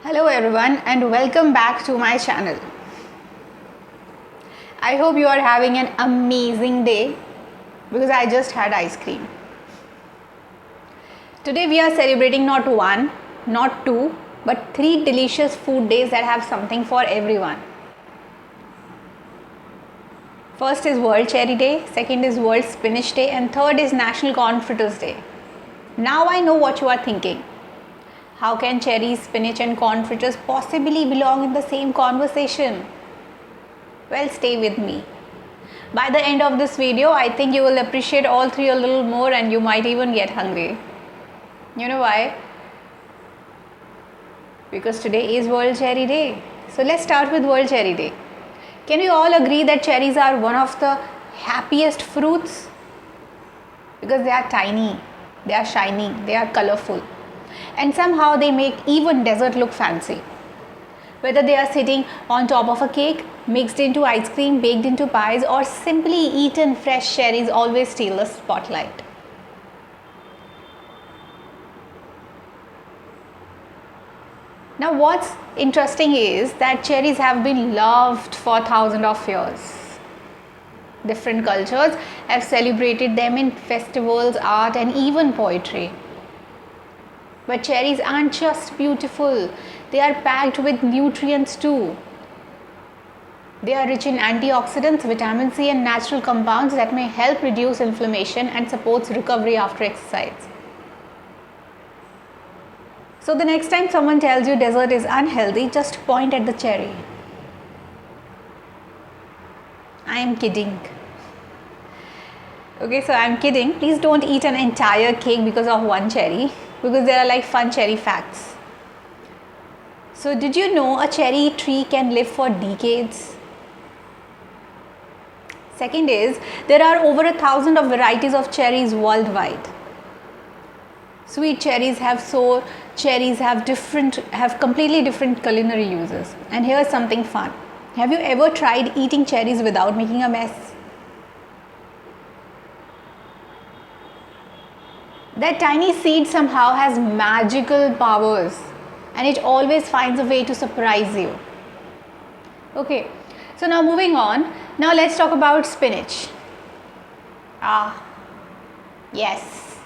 Hello everyone and welcome back to my channel. I hope you are having an amazing day because I just had ice cream. Today we are celebrating not one, not two, but three delicious food days that have something for everyone. First is World Cherry Day, second is World Spinach Day, and third is National Corn Fritters Day. Now I know what you are thinking. How can cherries, spinach and corn fritters possibly belong in the same conversation? Well, stay with me. By the end of this video, I think you will appreciate all three a little more and you might even get hungry. You know why? Because today is World Cherry Day. So let's start with World Cherry Day. Can we all agree that cherries are one of the happiest fruits? Because they are tiny, they are shiny, they are colorful, and somehow they make even dessert look fancy. Whether they are sitting on top of a cake, mixed into ice cream, baked into pies, or simply eaten fresh, cherries always steal the spotlight. Now what's interesting is that cherries have been loved for thousands of years. Different cultures have celebrated them in festivals, art, and even poetry. But cherries aren't just beautiful, they are packed with nutrients too. They are rich in antioxidants, vitamin C, and natural compounds that may help reduce inflammation and supports recovery after exercise. So the next time someone tells you dessert is unhealthy, just point at the cherry. I am kidding. Okay, so I am kidding. Please don't eat an entire cake because of one cherry, because there are like fun cherry facts. So did you know a cherry tree can live for decades? Second is, there are over 1,000 of varieties of cherries worldwide. Sweet cherries have sour cherries have completely different culinary uses. And here's something fun. Have you ever tried eating cherries without making a mess? That tiny seed somehow has magical powers and it always finds a way to surprise you. Okay, so now moving on. Now let's talk about spinach. Yes.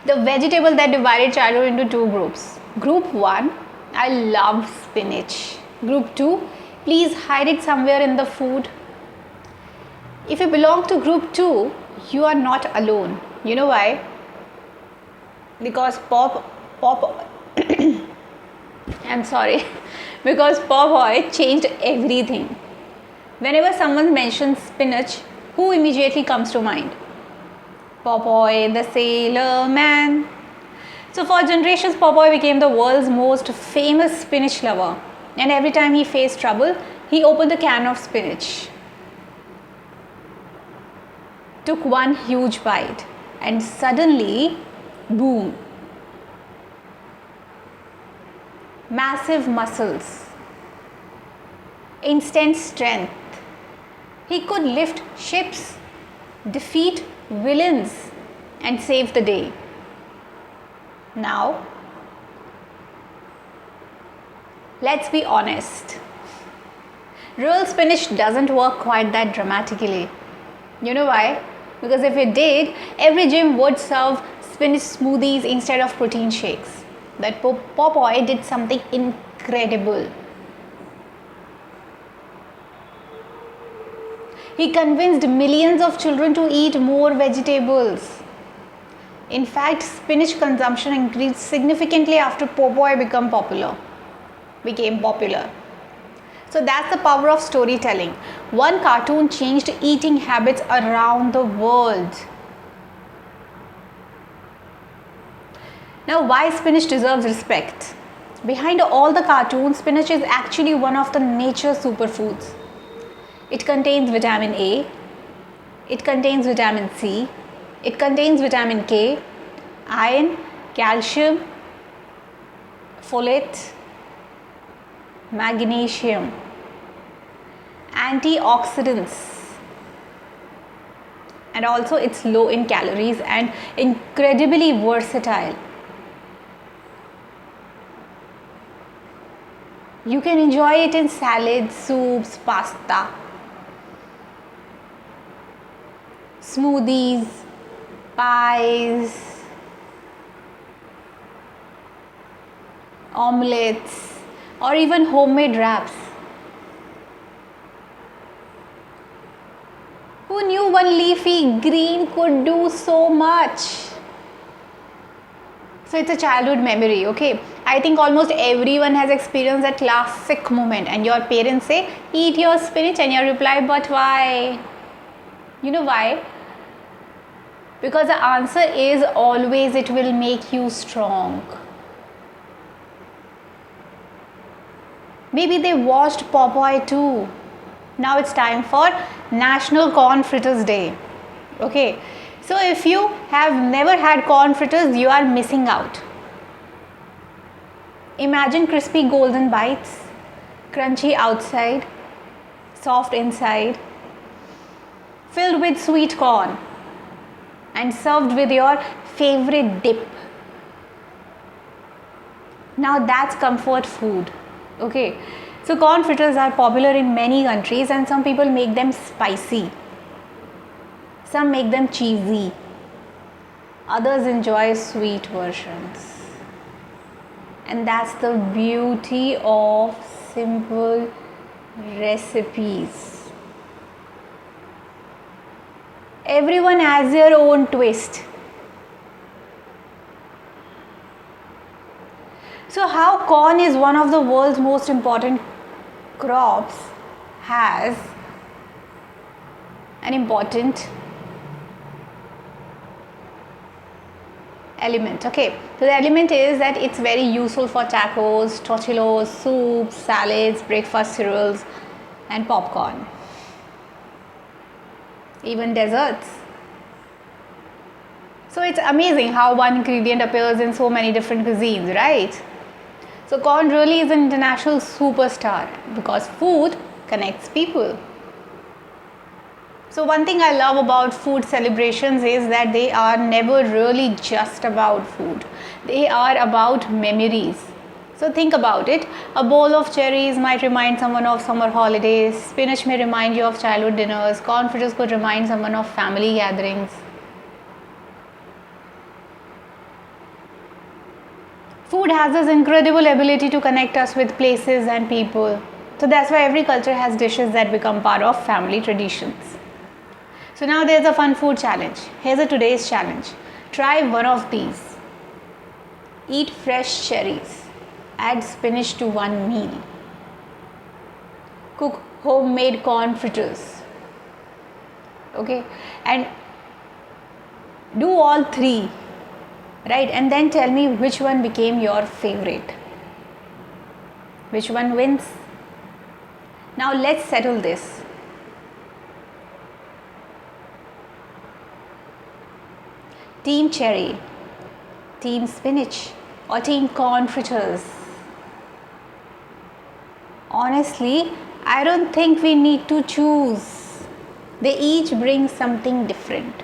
The vegetable that divided childhood into two groups. Group 1, I love spinach. Group 2, please hide it somewhere in the food. If you belong to group 2, you are not alone. You know why? Because I'm sorry. Because Popeye changed everything. Whenever someone mentions spinach, who immediately comes to mind? Popeye the Sailor Man. So for generations, Popeye became the world's most famous spinach lover. And every time he faced trouble, he opened a can of spinach, took one huge bite, and suddenly, boom, massive muscles, instant strength. He could lift ships, defeat villains, and save the day. Now, let's be honest. Real spinach doesn't work quite that dramatically. You know why? Because if it did, every gym would serve spinach smoothies instead of protein shakes. That Popeye did something incredible. He convinced millions of children to eat more vegetables. In fact, spinach consumption increased significantly after Popeye became popular. So that's the power of storytelling. One cartoon changed eating habits around the world. Now, why spinach deserves respect? Behind all the cartoons, spinach is actually one of the nature's superfoods. It contains vitamin A, it contains vitamin C, it contains vitamin K, iron, calcium, folate, magnesium, antioxidants, and also it's low in calories and incredibly versatile. You can enjoy it in salads, soups, pasta, smoothies, pies, omelets, or even homemade wraps. Who knew one leafy green could do so much? So it's a childhood memory, okay? I think almost everyone has experienced that classic moment, and your parents say, eat your spinach, and you reply, but why? You know why? Because the answer is always it will make you strong. Maybe they watched Popeye too. Now it's time for National Corn Fritters Day. Okay, so if you have never had corn fritters, you are missing out. Imagine crispy golden bites, crunchy outside, soft inside, filled with sweet corn, and served with your favorite dip. Now that's comfort food. Okay, so corn fritters are popular in many countries, and some people make them spicy, some make them cheesy, others enjoy sweet versions. And that's the beauty of simple recipes. Everyone has their own twist. So how corn is one of the world's most important crops has an important element. Okay, so the element is that it's very useful for tacos, tortillas, soups, salads, breakfast cereals, and popcorn, even desserts. So it's amazing how one ingredient appears in so many different cuisines, right? So corn really is an international superstar because food connects people. So one thing I love about food celebrations is that they are never really just about food. They are about memories. So think about it. A bowl of cherries might remind someone of summer holidays. Spinach may remind you of childhood dinners. Corn fritters could remind someone of family gatherings. Food has this incredible ability to connect us with places and people. So that's why every culture has dishes that become part of family traditions. So now there's a fun food challenge. Here's a today's challenge. Try one of these. Eat fresh cherries. Add spinach to one meal. Cook homemade corn fritters. Okay, and do all three, right? And then tell me which one became your favorite. Which one wins? Now let's settle this. Team cherry, team spinach, or team corn fritters? Honestly, I don't think we need to choose. They each bring something different.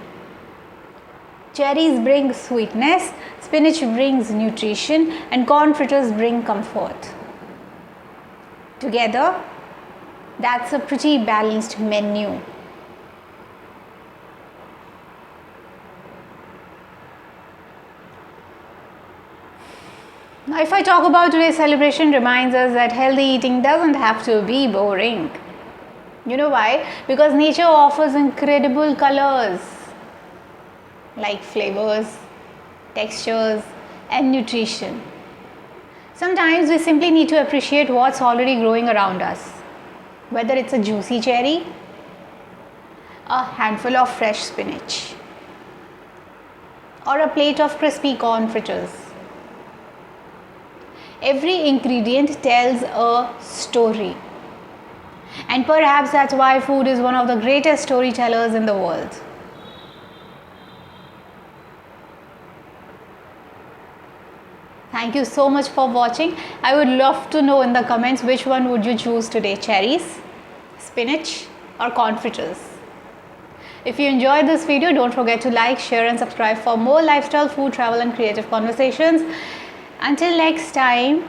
Cherries bring sweetness, spinach brings nutrition, and corn fritters bring comfort. Together, that's a pretty balanced menu. Now, if I talk about today's celebration, reminds us that healthy eating doesn't have to be boring. You know why? Because nature offers incredible colors, like flavors, textures, and nutrition. Sometimes we simply need to appreciate what's already growing around us. Whether it's a juicy cherry, a handful of fresh spinach, or a plate of crispy corn fritters. Every ingredient tells a story. And perhaps that's why food is one of the greatest storytellers in the world. Thank you so much for watching. I would love to know in the comments which one would you choose today, cherries, spinach, or corn fritters. If you enjoyed this video, don't forget to like, share and subscribe for more lifestyle, food, travel and creative conversations. Until next time,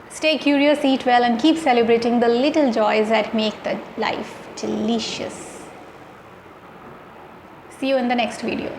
Stay curious, eat well, and keep celebrating the little joys that make the life delicious. See you in the next video.